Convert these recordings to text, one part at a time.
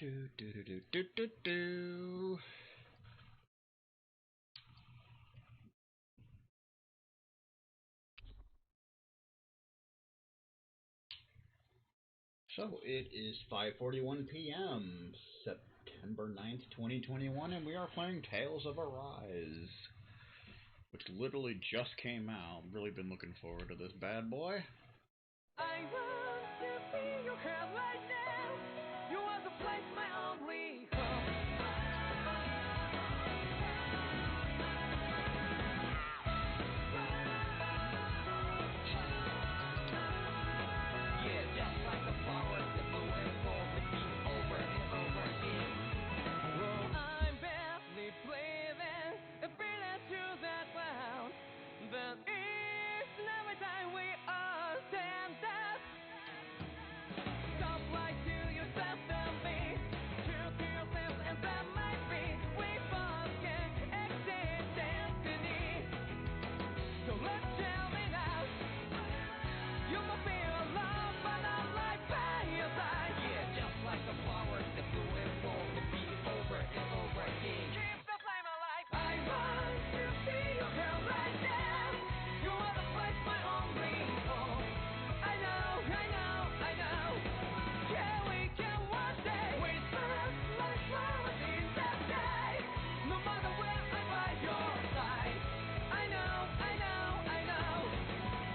do do do do do do do. So it is 5:41 p.m. September 9th, 2021, and we are playing Tales of Arise, which literally just came out. Really been looking forward to this bad boy. I want to be your head right now. You want to place my only hope. Yeah, just like the flowers that bloom and fall, repeat over and over again. Well, I'm barely breathing, and breathing through that cloud. But it's never time we all stand up. Stop lying to yourself and me. True to yourself, and that might be. We both can exceed destiny. So let's tell me now. You must be alone, but not like by your side. Yeah, just like the flowers that bloom and fall, repeat over and over again. Keep the flame alive. I want to be your girl right now. You are the place my only hope. I know, I know, I know. Yeah, we can one day. We spread like flowers in the sky. No matter where I'm by your side. I know, I know, I know.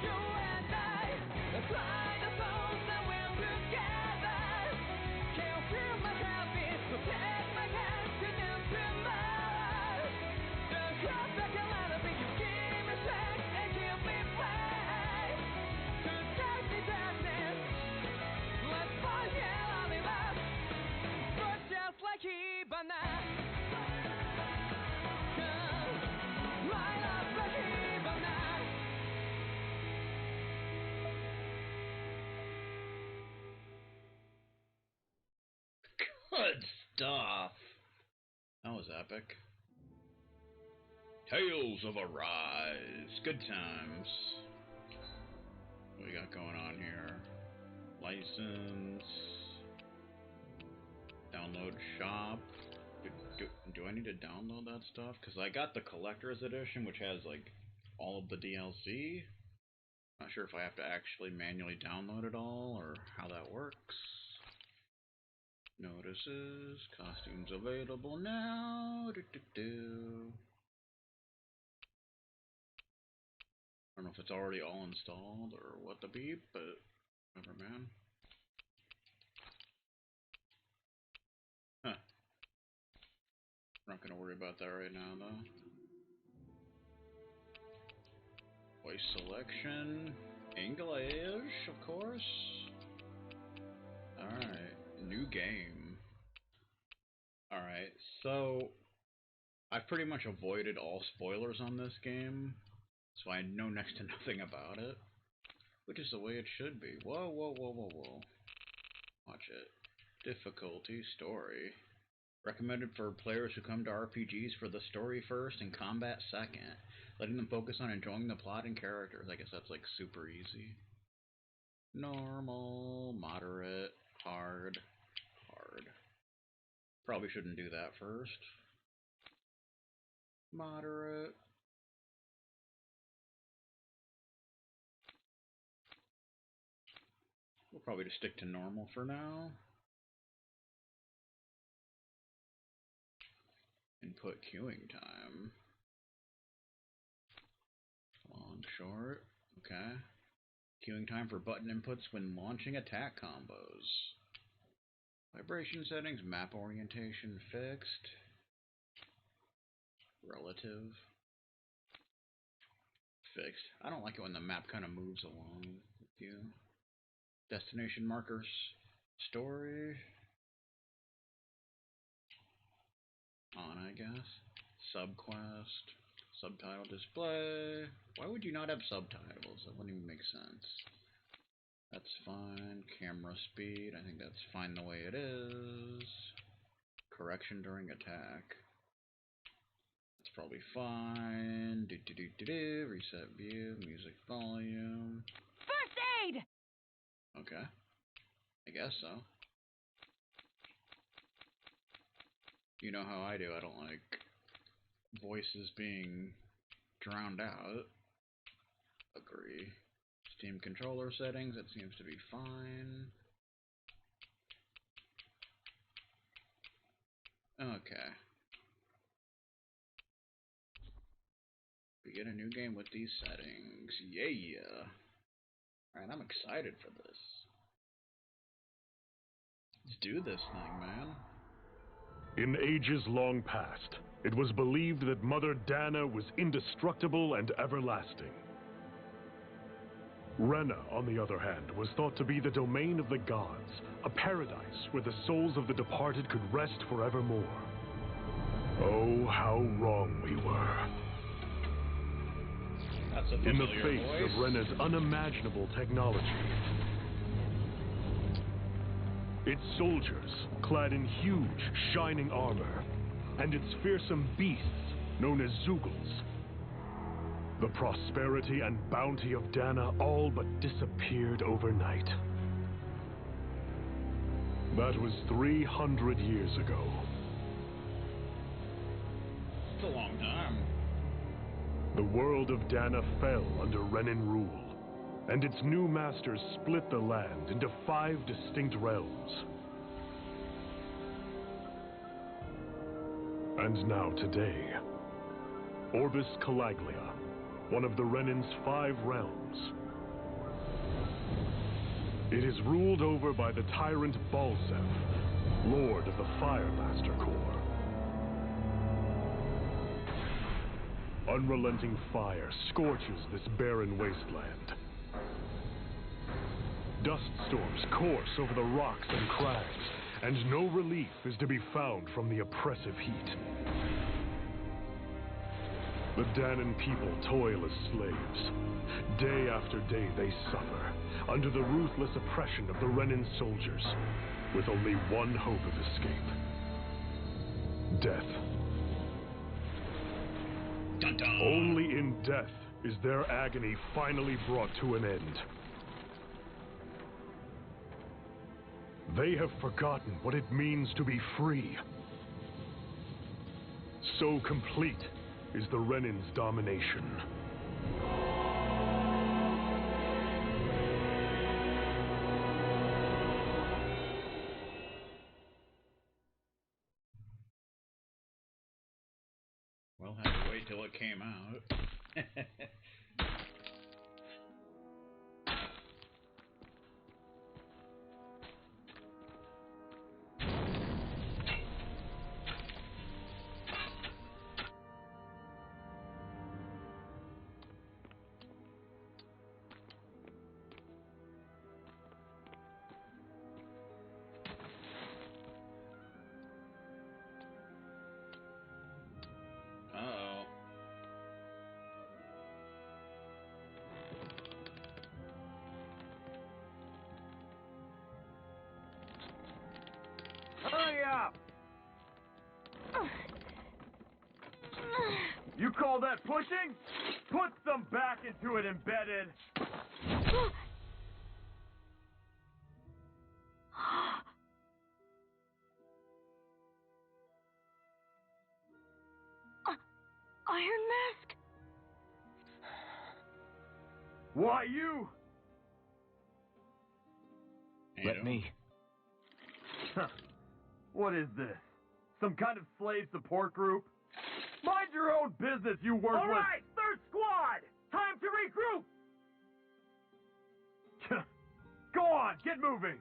You and I, let's fly the souls that we're together. Can you feel my heartbeat? So take my hand to do tomorrow. The cross I can let it be. You give me strength and give me faith. To take the darkness, let's find reality love. But just like Hibana. My love like Hibana. Good stuff. That was epic. Tales of Arise. Good times. What we got going on here? License. Download shop. Do I need to download that stuff? Because I got the collector's edition, which has like all of the DLC. Not sure if I have to actually manually download it all or how that works. Notices, costumes available now. I don't know if it's already all installed or what the beep, but whatever, man. Huh. We're not gonna worry about that right now, though. Voice selection, English, of course. Alright, new game. Alright, so I've pretty much avoided all spoilers on this game, so I know next to nothing about it. Which is the way it should be. Whoa, whoa, whoa, whoa, whoa. Watch it. Difficulty, story. Recommended for players who come to RPGs for the story first and combat second, letting them focus on enjoying the plot and characters. I guess that's like super easy. Normal, moderate, hard, hard. Probably shouldn't do that first. Moderate. We'll probably just stick to normal for now. Input queuing time. Long, short. Okay. Queuing time for button inputs when launching attack combos. Vibration settings, map orientation fixed. Relative. Fixed. I don't like it when the map kind of moves along with you. Destination markers. Story. On, I guess. Subquest. Subtitle display. Why would you not have subtitles? That wouldn't even make sense. That's fine. Camera speed. I think that's fine the way it is. Correction during attack. That's probably fine. Reset view. Music volume. First aid! Okay. I guess so. You know how I do. I don't like voices being drowned out. Agree. Steam controller settings, that seems to be fine. Okay. Begin a new game with these settings. Yeah. Alright, I'm excited for this. Let's do this thing, man. In ages long past, it was believed that Mother Dana was indestructible and everlasting. Rena, on the other hand, was thought to be the domain of the gods, a paradise where the souls of the departed could rest forevermore. Oh, how wrong we were. That's a In the familiar face voice. of Rena's unimaginable technology, its soldiers, clad in huge, shining armor, and its fearsome beasts, known as Zoogles. The prosperity and bounty of Dana all but disappeared overnight. That was 300 years ago. It's a long time. The world of Dana fell under Renan rule, and its new masters split the land into 5 distinct realms. And now today, Orbis Calaglia, one of the Renan's 5 realms. It is ruled over by the tyrant Balsef, Lord of the Firemaster Corps. Unrelenting fire scorches this barren wasteland. Dust storms course over the rocks and crags, and no relief is to be found from the oppressive heat. The Danan people toil as slaves. Day after day they suffer, under the ruthless oppression of the Renan soldiers, with only one hope of escape. Death. Dun -dun. Only in death is their agony finally brought to an end. They have forgotten what it means to be free. So complete is the Renan's domination. Well, had to wait till it came out. Uh-oh. Hurry up! You call that pushing? Put some back into it, embedded! Iron Mask? Why you? Let me. Huh. What is this? Some kind of slave support group? Mind your own business, you worthless... All right, third squad! Time to regroup! Go on, get moving!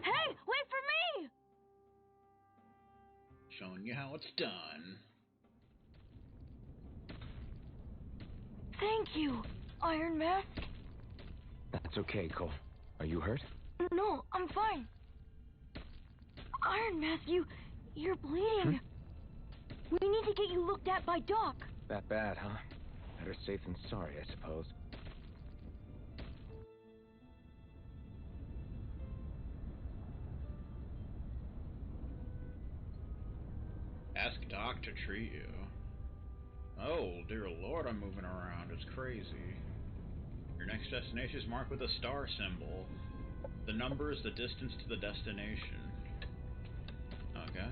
Hey, wait for me! Showing you how it's done. Thank you, Iron Mask. That's okay, Cole. Are you hurt? No, I'm fine. Iron Mask, you're bleeding. We need to get you looked at by Doc. That bad, huh? Better safe than sorry, I suppose. Ask Doc to treat you. Oh, dear Lord, I'm moving around. It's crazy. Your next destination is marked with a star symbol. The number is the distance to the destination. Okay.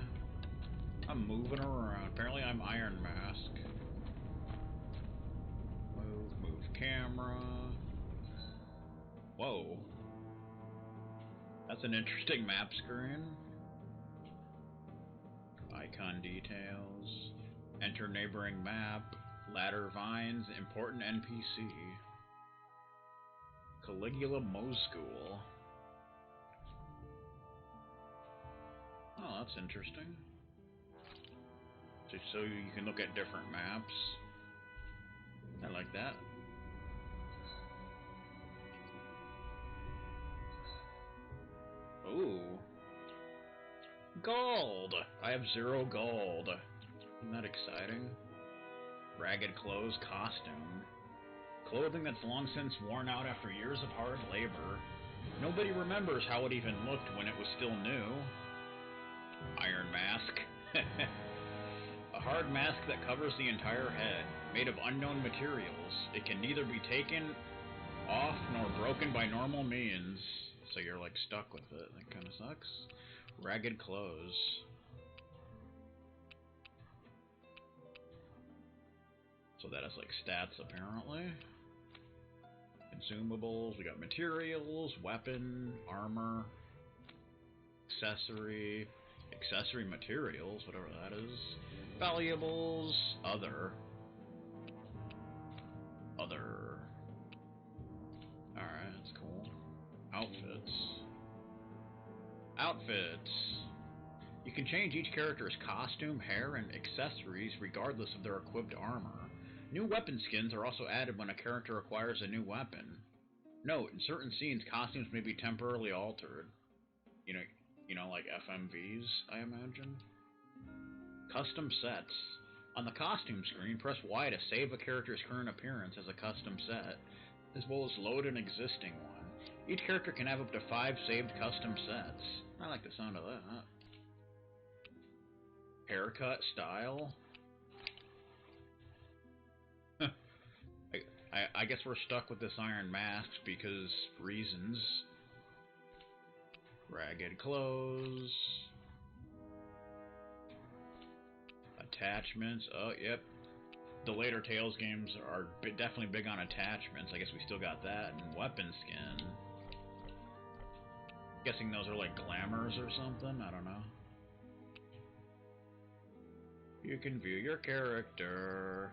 I'm moving around. Apparently I'm Iron Mask. Move camera. Whoa. That's an interesting map screen. Icon details. Enter neighboring map. Ladder vines. Important NPC. Caligula Mo School. Oh, that's interesting. So you can look at different maps. I like that. Ooh. Gold! I have 0 gold. Isn't that exciting? Ragged clothes costume. Clothing that's long since worn out after years of hard labor. Nobody remembers how it even looked when it was still new. Iron Mask. A hard mask that covers the entire head, made of unknown materials. It can neither be taken off nor broken by normal means. So you're like stuck with it. That kind of sucks. Ragged clothes. So that has like stats apparently. Consumables. We got materials, weapon, armor, accessory materials, whatever that is. Valuables, other. Alright, that's cool. Outfits. You can change each character's costume, hair, and accessories regardless of their equipped armor. New weapon skins are also added when a character acquires a new weapon. Note, in certain scenes, costumes may be temporarily altered. You know, like FMVs, I imagine. Custom sets. On the costume screen, press Y to save a character's current appearance as a custom set, as well as load an existing one. Each character can have up to 5 saved custom sets. I like the sound of that. Haircut style. I guess we're stuck with this Iron Mask because reasons. Ragged clothes. Attachments. Oh, yep. The later Tales games are definitely big on attachments. I guess we still got that. And weapon skin. Guessing those are like glamours or something? I don't know. You can view your character.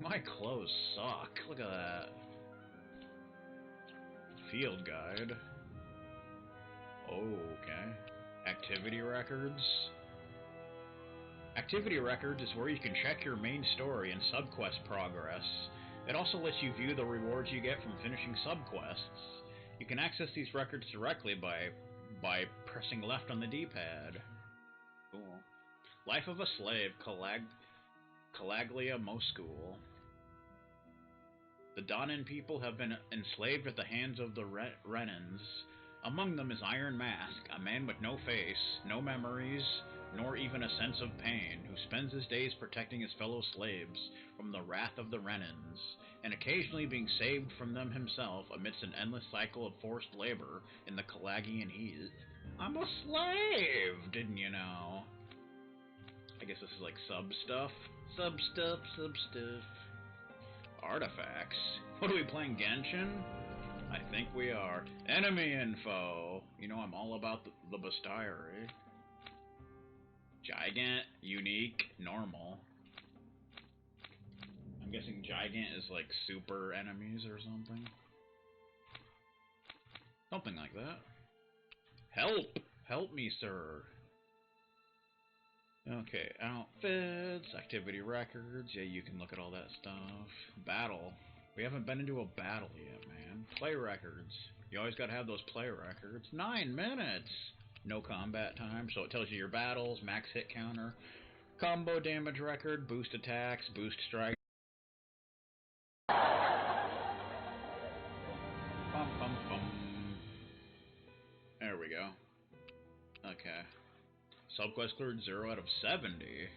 My clothes suck. Look at that. Field guide. Oh, okay. Activity records. Activity records is where you can check your main story and subquest progress. It also lets you view the rewards you get from finishing subquests. You can access these records directly by pressing left on the D-pad. Cool. Life of a Slave, Calaglia Mo School. The Donan people have been enslaved at the hands of the Renans. Among them is Iron Mask, a man with no face, no memories, nor even a sense of pain, who spends his days protecting his fellow slaves from the wrath of the Renans, and occasionally being saved from them himself amidst an endless cycle of forced labor in the Calagian heat. I'm a slave, didn't you know? I guess this is like sub stuff. Sub stuff. Artifacts. What are we playing, Genshin? I think we are. Enemy info. You know I'm all about the bestiary. Gigant, unique, normal. I'm guessing Gigant is like super enemies or something. Something like that. Help! Help me, sir. Okay, outfits, activity records. Yeah, you can look at all that stuff. Battle. We haven't been into a battle yet, man. Play records. You always gotta have those play records. 9 minutes! No combat time, so it tells you your battles, max hit counter, combo damage record, boost attacks, boost strike. Bum, bum, bum. There we go. Okay. Subquest cleared 0 out of 70.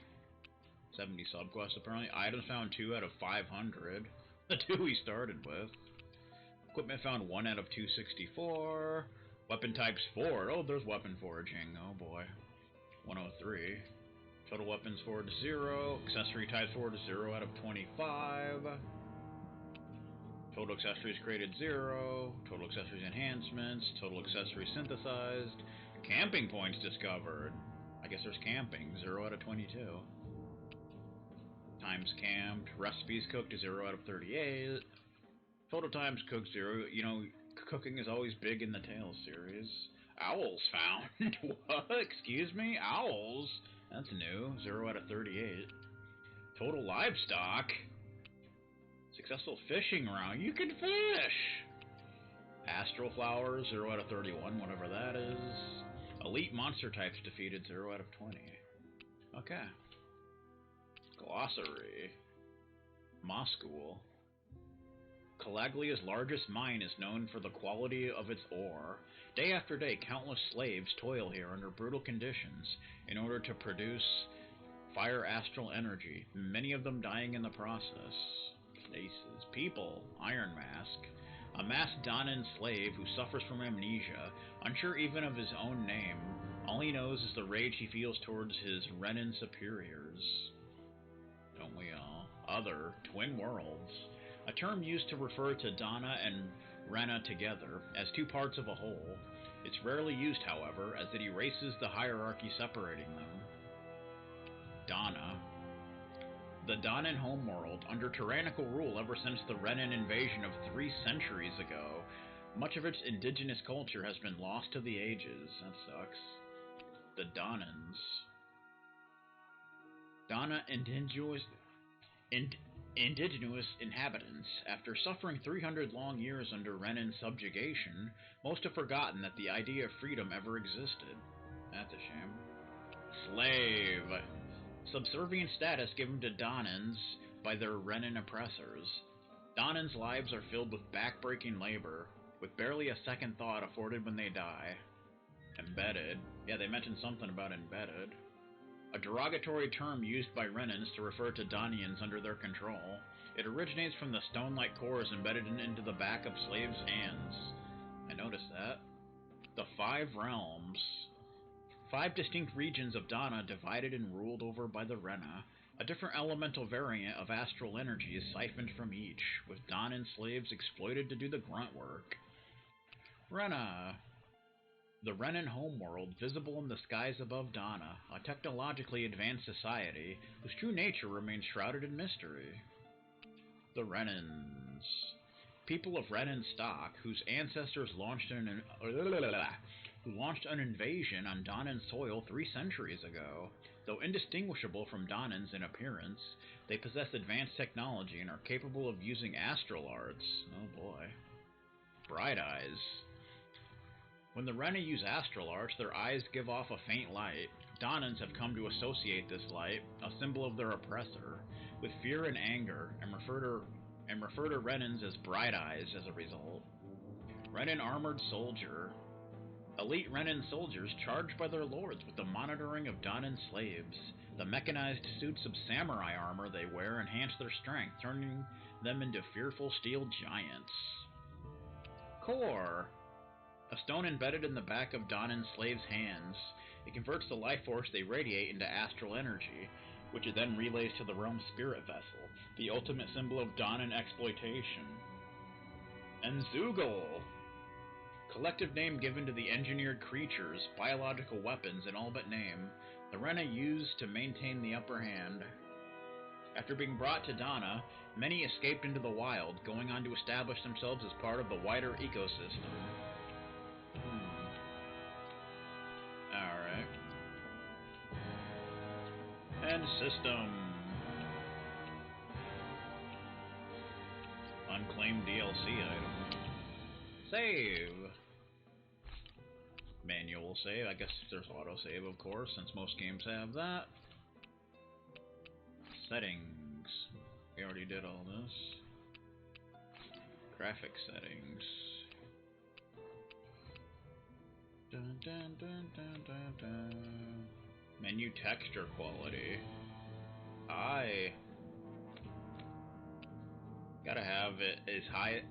70 subquests apparently. Items found 2 out of 500. The 2 we started with. Equipment found 1 out of 264. Weapon types 4. Oh, there's weapon foraging. Oh boy. 103. Total weapons forward to 0. Accessory types forward to 0 out of 25. Total accessories created 0. Total accessories enhancements. Total accessories synthesized. Camping points discovered. I guess there's camping. 0 out of 22. Times camped. Recipes cooked 0 out of 38. Total times cooked 0. You know, cooking is always big in the Tales series. Owls found. What? Excuse me? Owls? That's new. 0 out of 38. Total livestock. Successful fishing round. You can fish! Astral flowers. 0 out of 31, whatever that is. Elite monster types defeated. 0 out of 20. Okay. Glossary. Moscow. Calaglia's largest mine is known for the quality of its ore. Day after day, countless slaves toil here under brutal conditions in order to produce fire astral energy, many of them dying in the process. Places. People. Iron Mask. A masked Donan slave who suffers from amnesia, unsure even of his own name. All he knows is the rage he feels towards his Renan superiors. Don't we all? Other. Twin worlds. A term used to refer to Dana and Rena together, as two parts of a whole. It's rarely used, however, as it erases the hierarchy separating them. Dana. The Danan homeworld, under tyrannical rule ever since the Renan invasion of 3 centuries ago. Much of its indigenous culture has been lost to the ages. That sucks. The Danans. Dana indigenous inhabitants. After suffering 300 long years under Renan subjugation, most have forgotten that the idea of freedom ever existed. That's a shame. Slave. Subservient status given to Danans by their Renan oppressors. Danans' lives are filled with backbreaking labor, with barely a second thought afforded when they die. Embedded. Yeah, they mentioned something about embedded. A derogatory term used by Renans to refer to Danians under their control. It originates from the stone-like cores embedded into the back of slaves' hands. I noticed that. The 5 realms. 5 distinct regions of Dana divided and ruled over by the Rena. A different elemental variant of astral energy is siphoned from each, with Danan slaves exploited to do the grunt work. Rena. The Renan homeworld, visible in the skies above Dana, a technologically advanced society whose true nature remains shrouded in mystery. The Renans. People of Renan stock, whose ancestors launched an invasion on Danan soil 3 centuries ago. Though indistinguishable from Danans in appearance, they possess advanced technology and are capable of using astral arts. Oh boy. Bright eyes. When the Rena use astral arts, their eyes give off a faint light. Danans have come to associate this light, a symbol of their oppressor, with fear and anger, and refer to Renans as bright eyes as a result. Renan armored soldier. Elite Renan soldiers charged by their lords with the monitoring of Danan slaves. The mechanized suits of samurai armor they wear enhance their strength, turning them into fearful steel giants. Core. A stone embedded in the back of Danan slaves' hands. It converts the life force they radiate into astral energy, which it then relays to the realm's spirit vessel, the ultimate symbol of Danan exploitation. Enzugel. Collective name given to the engineered creatures, biological weapons, and all but name, the Rena used to maintain the upper hand. After being brought to Dana, many escaped into the wild, going on to establish themselves as part of the wider ecosystem. Alright. End system. Unclaimed DLC item. Save. Manual save. I guess there's autosave, of course, since most games have that. Settings. We already did all this. Graphic settings. Dun, dun, dun, dun, dun, dun. Menu texture quality. I gotta have it as high,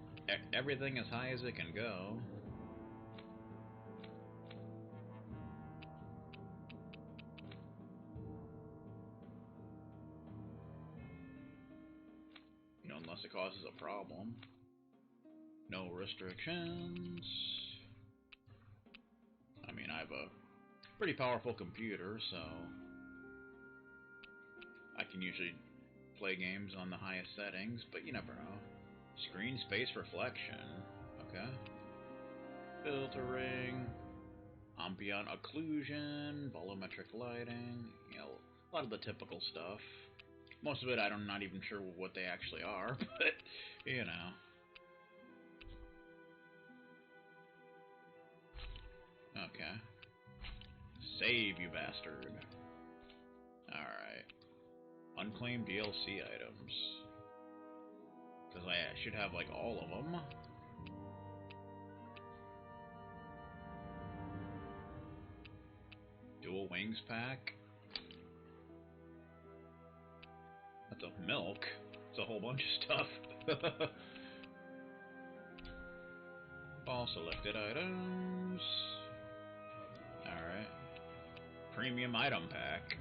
everything as high as it can go. unless it causes a problem. No restrictions. I mean, I have a pretty powerful computer, so I can usually play games on the highest settings, but you never know. Screen space reflection. Okay. Filtering. Ambient occlusion. Volumetric lighting. You know, a lot of the typical stuff. Most of it I'm not even sure what they actually are, but, you know. Okay. Save, you bastard. Alright. Unclaimed DLC items. Because I should have, like, all of them. Dual Wings pack. That's a milk. It's a whole bunch of stuff. All selected items. Alright. Premium item pack.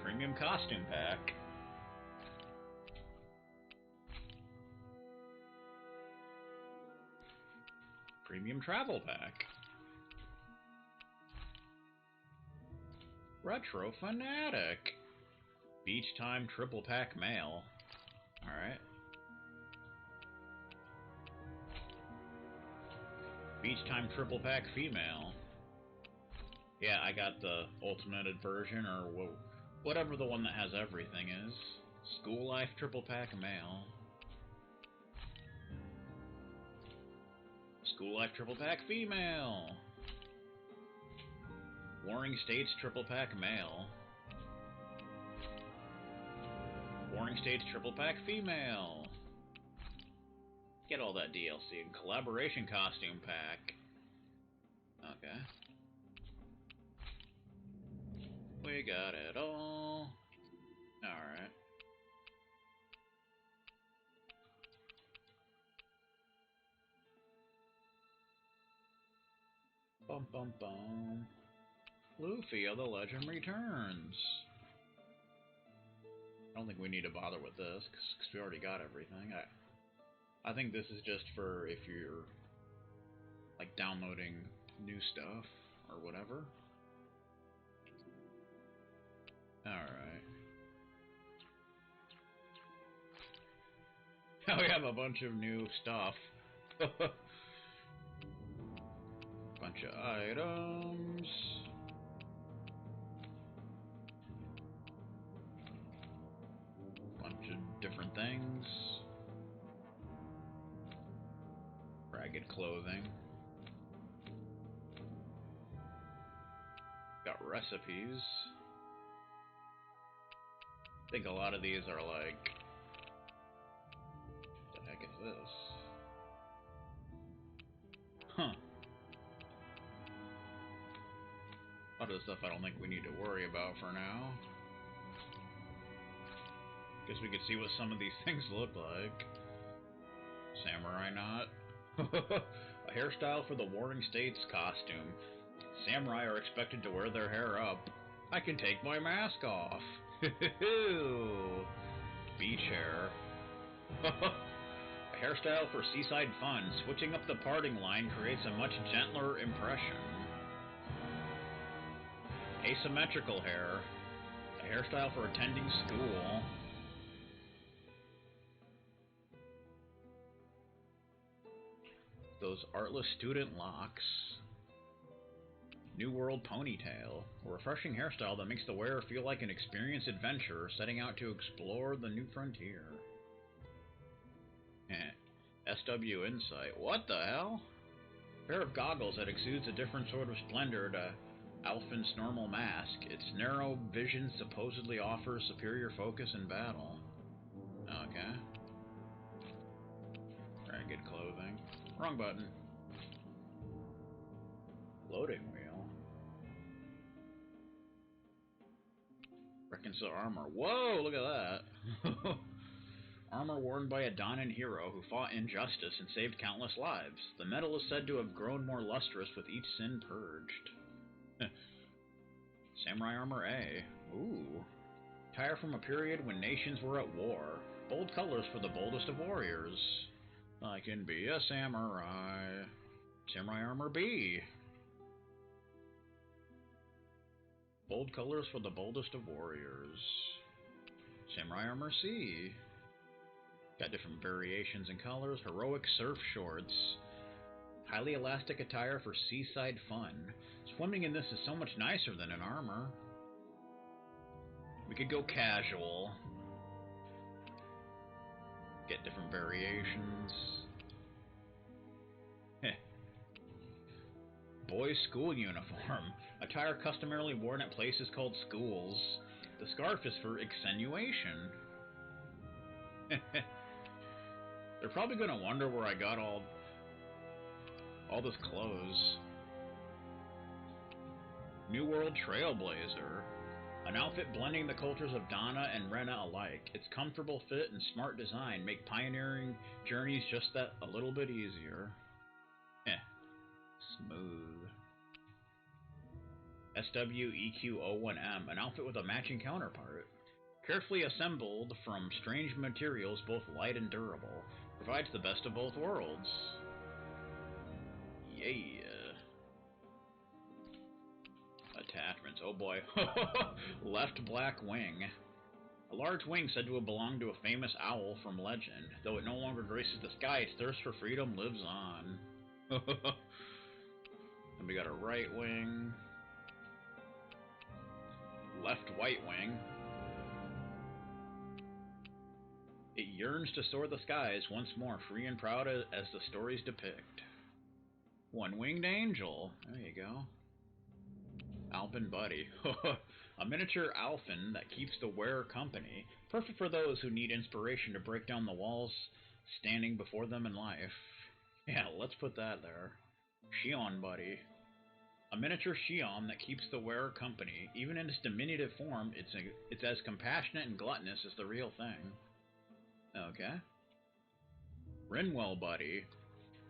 Premium costume pack. Premium travel pack. Retro Fanatic. Beach Time triple pack male. Alright. Beach Time triple pack female. Yeah, I got the ultimated version, or whatever the one that has everything is. School Life triple pack male. School Life triple pack female. Warring States triple pack male. Warring States triple pack female. Get all that DLC. And collaboration costume pack. Okay. We got it all. Alright. Bum bum bum. Luffy of the Legend returns. I don't think we need to bother with this, because we already got everything. I think this is just for if you're, like, downloading new stuff, or whatever. Alright. Now we have a bunch of new stuff. Bunch of items. Bunch of different things. Ragged clothing. Got recipes. I think a lot of these are like... What the heck is this? Huh. A lot of the stuff I don't think we need to worry about for now. Guess we could see what some of these things look like. Samurai knot. A hairstyle for the Warring States costume. Samurai are expected to wear their hair up. I can take my mask off. Beach hair. A hairstyle for seaside fun. Switching up the parting line creates a much gentler impression. Asymmetrical hair. A hairstyle for attending school. Those artless student locks. New World ponytail. A refreshing hairstyle that makes the wearer feel like an experienced adventurer setting out to explore the new frontier. SW Insight. What the hell? A pair of goggles that exudes a different sort of splendor to Alphin's normal mask. Its narrow vision supposedly offers superior focus in battle. Okay. Ragged clothing. Wrong button. Loading wheel. Reconcile armor. Whoa, look at that. Armor worn by a Donin hero who fought injustice and saved countless lives. The metal is said to have grown more lustrous with each sin purged. Samurai armor A. Ooh. Attire from a period when nations were at war. Bold colors for the boldest of warriors. I can be a samurai. Samurai armor B. Bold colors for the boldest of warriors. Samurai armor C. Got different variations in colors. Heroic surf shorts. Highly elastic attire for seaside fun. Swimming in this is so much nicer than in armor. We could go casual. Get different variations. Boys' school uniform. Attire customarily worn at places called schools. The scarf is for extenuation. They're probably gonna wonder where I got all this clothes. New World Trailblazer. An outfit blending the cultures of Dana and Rena alike. Its comfortable fit and smart design make pioneering journeys just that a little bit easier. Smooth. SWEQ01M, an outfit with a matching counterpart. Carefully assembled from strange materials, both light and durable. Provides the best of both worlds. Yeah. Attachments, oh boy. Left black wing. A large wing said to have belonged to a famous owl from legend. Though it no longer graces the sky, its thirst for freedom lives on. And we got a right wing. Left white wing. It yearns to soar the skies once more, free and proud as the stories depict. One-winged angel. There you go. Alpin Buddy. A miniature Alpin that keeps the wearer company. Perfect for those who need inspiration to break down the walls standing before them in life. Yeah, let's put that there. Shion Buddy. A miniature Shion that keeps the wearer company. Even in its diminutive form, it's as compassionate and gluttonous as the real thing. Okay. Rinwell Buddy.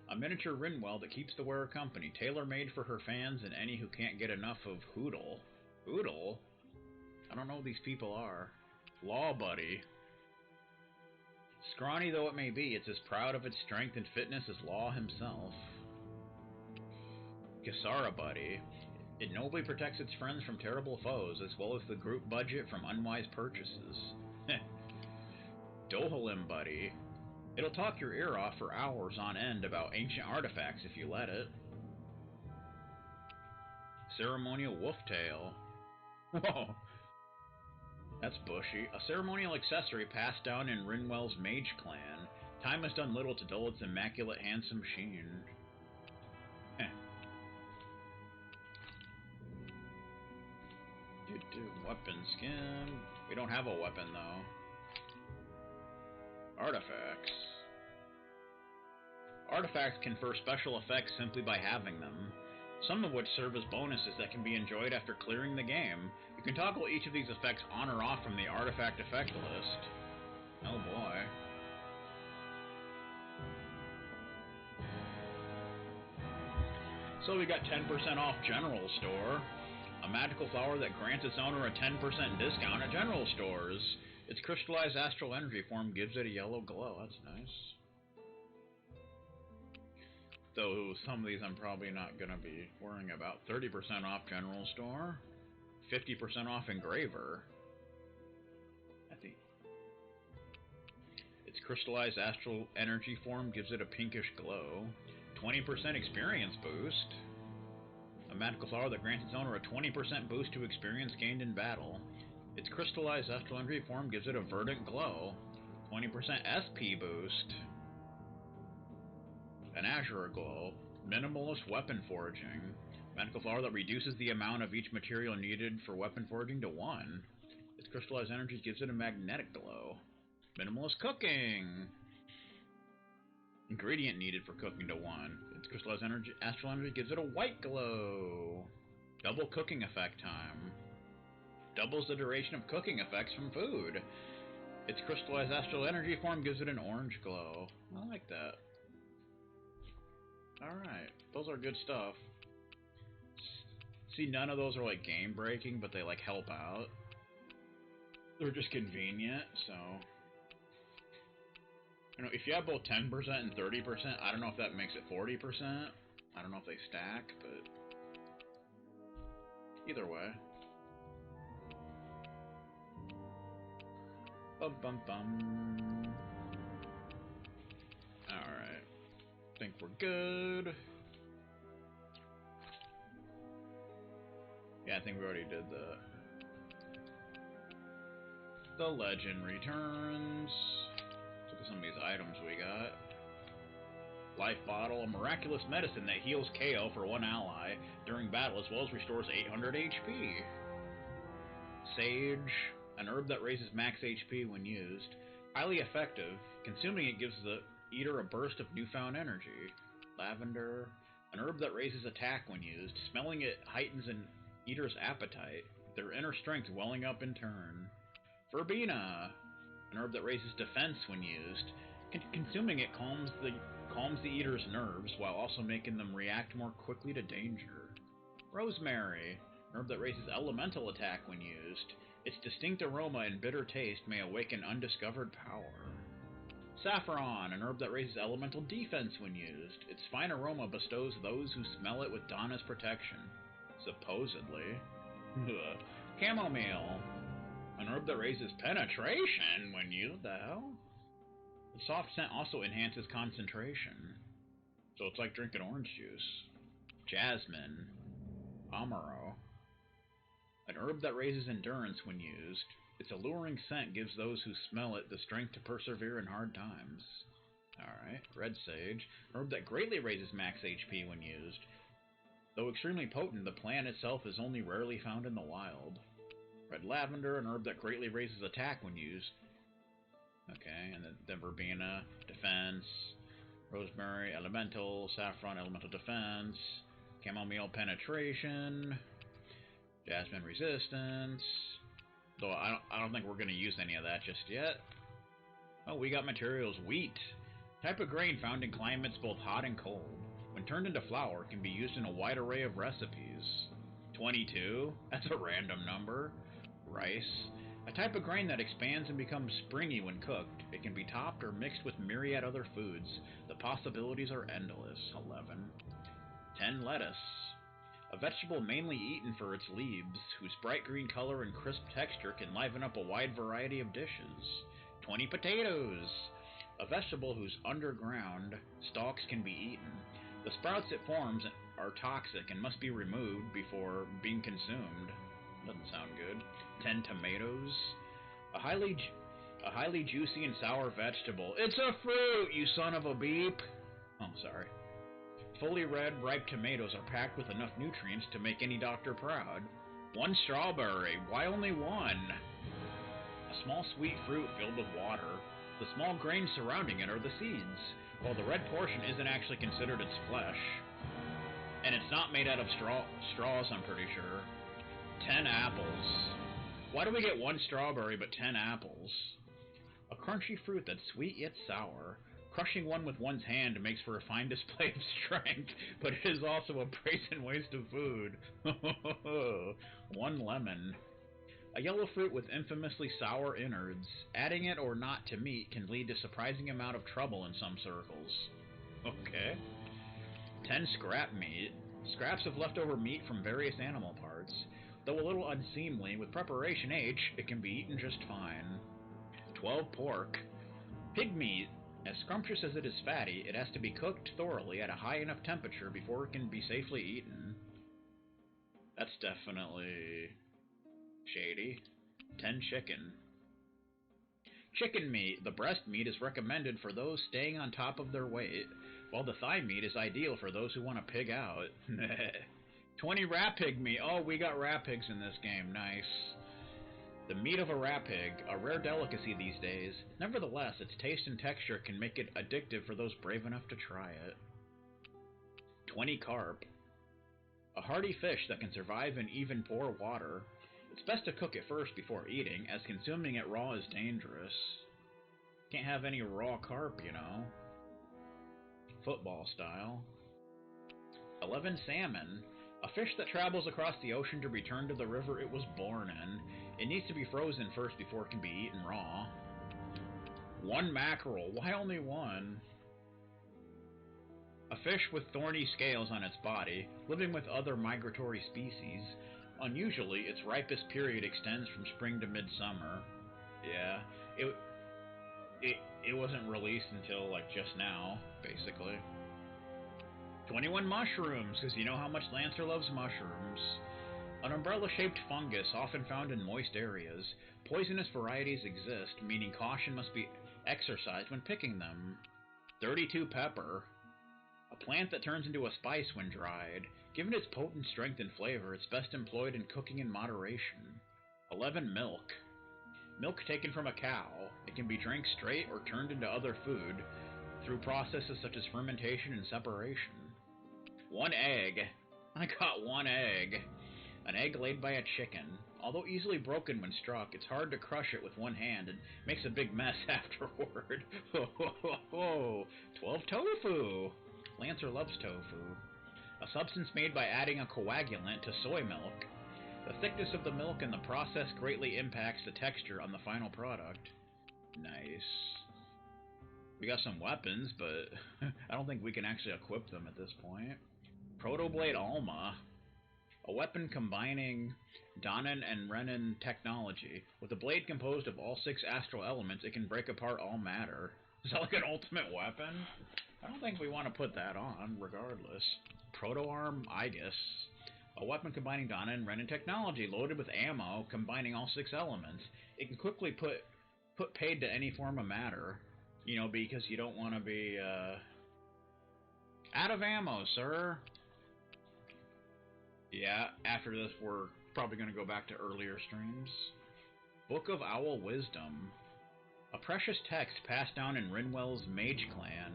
A miniature Rinwell that keeps the wearer company. Tailor-made for her fans and any who can't get enough of Hoodle. Hoodle? I don't know who these people are. Law Buddy. Scrawny though it may be, it's as proud of its strength and fitness as Law himself. Kisara Buddy. It nobly protects its friends from terrible foes, as well as the group budget from unwise purchases. Dohalim Buddy. It'll talk your ear off for hours on end about ancient artifacts if you let it. Ceremonial Wolftail. Whoa! That's bushy. A ceremonial accessory passed down in Rinwell's mage clan. Time has done little to dull its immaculate handsome sheen. Weapon skin. We don't have a weapon though. Artifacts. Artifacts confer special effects simply by having them, some of which serve as bonuses that can be enjoyed after clearing the game. You can toggle each of these effects on or off from the artifact effect list. Oh boy. So we got 10% off General Store. A magical flower that grants its owner a 10% discount at general stores. Its crystallized astral energy form gives it a yellow glow. That's nice. Though some of these I'm probably not going to be worrying about. 30% off general store. 50% off engraver. Its crystallized astral energy form gives it a pinkish glow. 20% experience boost. A magical flower that grants its owner a 20% boost to experience gained in battle. Its crystallized astral energy form gives it a verdant glow. 20% SP boost. An azure glow. Minimalist weapon forging. Magical flower that reduces the amount of each material needed for weapon forging to 1. Its crystallized energy gives it a magnetic glow. Minimalist cooking. Ingredient needed for cooking to 1. Its crystallized energy, astral energy gives it a white glow. Double cooking effect time. Doubles the duration of cooking effects from food. Its crystallized astral energy form gives it an orange glow. I like that. Alright, those are good stuff. See, none of those are like game breaking, but they like help out. They're just convenient, so... You know, if you have both 10% and 30%, I don't know if that makes it 40%. I don't know if they stack, but... Either way. Bum bum bum. Alright. Think we're good. Yeah, I think we already did that. The legend returns. Look at some of these items we got. Life bottle, a miraculous medicine that heals KO for one ally during battle as well as restores 800 HP. Sage, an herb that raises max HP when used. Highly effective. Consuming it gives the eater a burst of newfound energy. Lavender, an herb that raises attack when used. Smelling it heightens an eater's appetite, their inner strength welling up in turn. Verbena, an herb that raises defense when used. Consuming it calms the eater's nerves while also making them react more quickly to danger. Rosemary, an herb that raises elemental attack when used. Its distinct aroma and bitter taste may awaken undiscovered power. Saffron, an herb that raises elemental defense when used. Its fine aroma bestows those who smell it with Donna's protection. Supposedly. Chamomile, an herb that raises penetration when used. The hell? The soft scent also enhances concentration. So it's like drinking orange juice. Jasmine. Amaro, an herb that raises endurance when used. Its alluring scent gives those who smell it the strength to persevere in hard times. Alright, red sage, an herb that greatly raises max HP when used. Though extremely potent, the plant itself is only rarely found in the wild. Red lavender, an herb that greatly raises attack when used. Okay, and then verbena, defense. Rosemary, elemental. Saffron, elemental defense. Chamomile, penetration. Jasmine, resistance. Though I don't think we're going to use any of that just yet. Oh, we got materials. Wheat. Type of grain found in climates both hot and cold. When turned into flour, can be used in a wide array of recipes. 22. That's a random number. Rice. A type of grain that expands and becomes springy when cooked. It can be topped or mixed with myriad other foods. The possibilities are endless. 11. 10. Lettuce. A vegetable mainly eaten for its leaves, whose bright green color and crisp texture can liven up a wide variety of dishes. 20. Potatoes. A vegetable whose underground stalks can be eaten. The sprouts it forms are toxic and must be removed before being consumed. Doesn't sound good. 10. Tomatoes. A highly juicy and sour vegetable. It's a fruit, you son of a beep! Oh, sorry. Fully red, ripe tomatoes are packed with enough nutrients to make any doctor proud. 1 strawberry. Why only 1? A small sweet fruit filled with water. The small grains surrounding it are the seeds, while the red portion isn't actually considered its flesh. And it's not made out of straws, I'm pretty sure. 10 apples. Why do we get 1 strawberry but 10 apples? A crunchy fruit that's sweet yet sour. Crushing one with one's hand makes for a fine display of strength, but it is also a brazen waste of food. 1 lemon. A yellow fruit with infamously sour innards. Adding it or not to meat can lead to surprising amount of trouble in some circles. Okay. 10 scrap meat. Scraps of leftover meat from various animal parts. Though a little unseemly, with preparation H, it can be eaten just fine. 12 pork. Pig meat. As scrumptious as it is fatty, it has to be cooked thoroughly at a high enough temperature before it can be safely eaten. That's definitely shady. 10 chicken. Chicken meat. The breast meat is recommended for those staying on top of their weight, while the thigh meat is ideal for those who want to pig out. 20 rat pig meat. Oh, we got rat pigs in this game. Nice. The meat of a rat pig, a rare delicacy these days. Nevertheless, its taste and texture can make it addictive for those brave enough to try it. 20 carp. A hardy fish that can survive in even poor water. It's best to cook it first before eating, as consuming it raw is dangerous. Can't have any raw carp, you know. Football style. 11 salmon. A fish that travels across the ocean to return to the river it was born in. It needs to be frozen first before it can be eaten raw. 1 mackerel. Why only 1? A fish with thorny scales on its body, living with other migratory species. Unusually, its ripest period extends from spring to midsummer. Yeah, it wasn't released until like just now, basically. 21 mushrooms, because you know how much Lancer loves mushrooms. An umbrella-shaped fungus often found in moist areas. Poisonous varieties exist, meaning caution must be exercised when picking them. 32 pepper. A plant that turns into a spice when dried. Given its potent strength and flavor, it's best employed in cooking in moderation. 11 milk. Milk taken from a cow. It can be drank straight or turned into other food through processes such as fermentation and separation. 1 egg. I got 1 egg. An egg laid by a chicken. Although easily broken when struck, it's hard to crush it with one hand and makes a big mess afterward. 12 tofu. Lancer loves tofu. A substance made by adding a coagulant to soy milk. The thickness of the milk in the process greatly impacts the texture on the final product. Nice. We got some weapons, but I don't think we can actually equip them at this point. Protoblade Alma. A weapon combining Danan and Renin technology. With a blade composed of all 6 astral elements, it can break apart all matter. Is that like an ultimate weapon? I don't think we want to put that on, regardless. Proto-Arm Aegis. A weapon combining Danan and Renin technology, loaded with ammo, combining all 6 elements. It can quickly put paid to any form of matter. You know, because you don't want to be, out of ammo, sir. Yeah, after this we're probably going to go back to earlier streams. Book of Owl Wisdom. A precious text passed down in Rinwell's Mage Clan.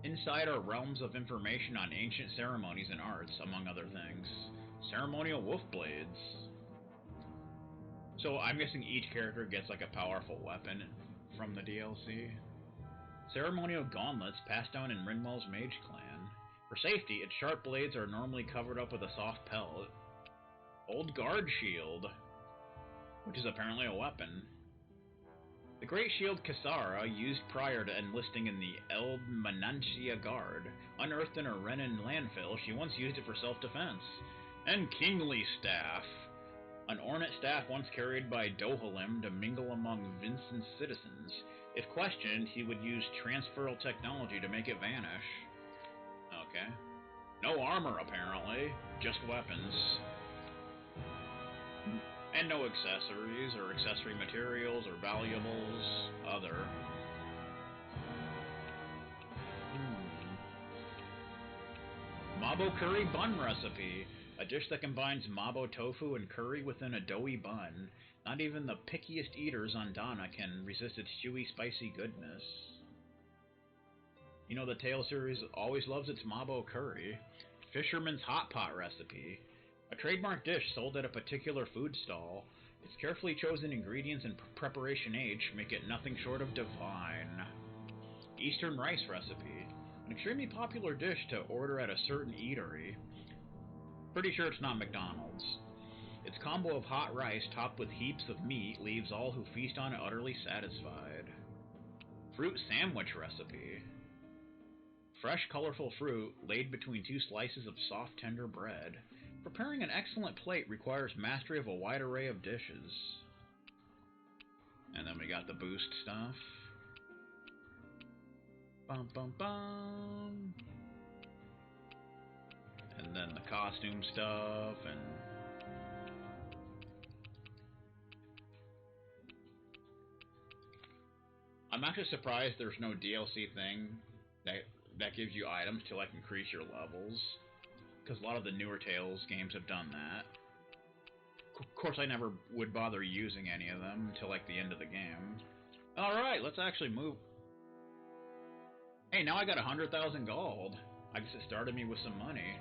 Inside are realms of information on ancient ceremonies and arts, among other things. Ceremonial wolf blades. So I'm guessing each character gets like a powerful weapon from the DLC. Ceremonial gauntlets passed down in Rinwell's Mage Clan. For safety, its sharp blades are normally covered up with a soft pellet. Old Guard Shield, which is apparently a weapon. The Great Shield Kasara, used prior to enlisting in the Eld Manancia Guard. Unearthed in a Renin landfill, she once used it for self-defense. And Kingly Staff. An ornate staff once carried by Dohalim to mingle among Vincent's citizens. If questioned, he would use transferal technology to make it vanish. Okay. No armor, apparently. Just weapons. And no accessories, or accessory materials, or valuables. Other. Mabo Curry Bun Recipe. A dish that combines Mabo tofu and curry within a doughy bun. Not even the pickiest eaters on Dana can resist its chewy, spicy goodness. You know, the Tale series always loves its Mabo curry. Fisherman's Hot Pot Recipe. A trademark dish sold at a particular food stall. Its carefully chosen ingredients and preparation age make it nothing short of divine. Eastern Rice Recipe. An extremely popular dish to order at a certain eatery. Pretty sure it's not McDonald's. Its combo of hot rice topped with heaps of meat leaves all who feast on it utterly satisfied. Fruit Sandwich Recipe. Fresh, colorful fruit laid between 2 slices of soft, tender bread. Preparing an excellent plate requires mastery of a wide array of dishes. And then we got the boost stuff. Bum bum bum. And then the costume stuff and... I'm actually surprised there's no DLC thing that gives you items to like increase your levels. Because a lot of the newer Tales games have done that. Of course, I never would bother using any of them until like the end of the game. Alright, let's actually move. Hey, now I got 100,000 gold. I guess it started me with some money.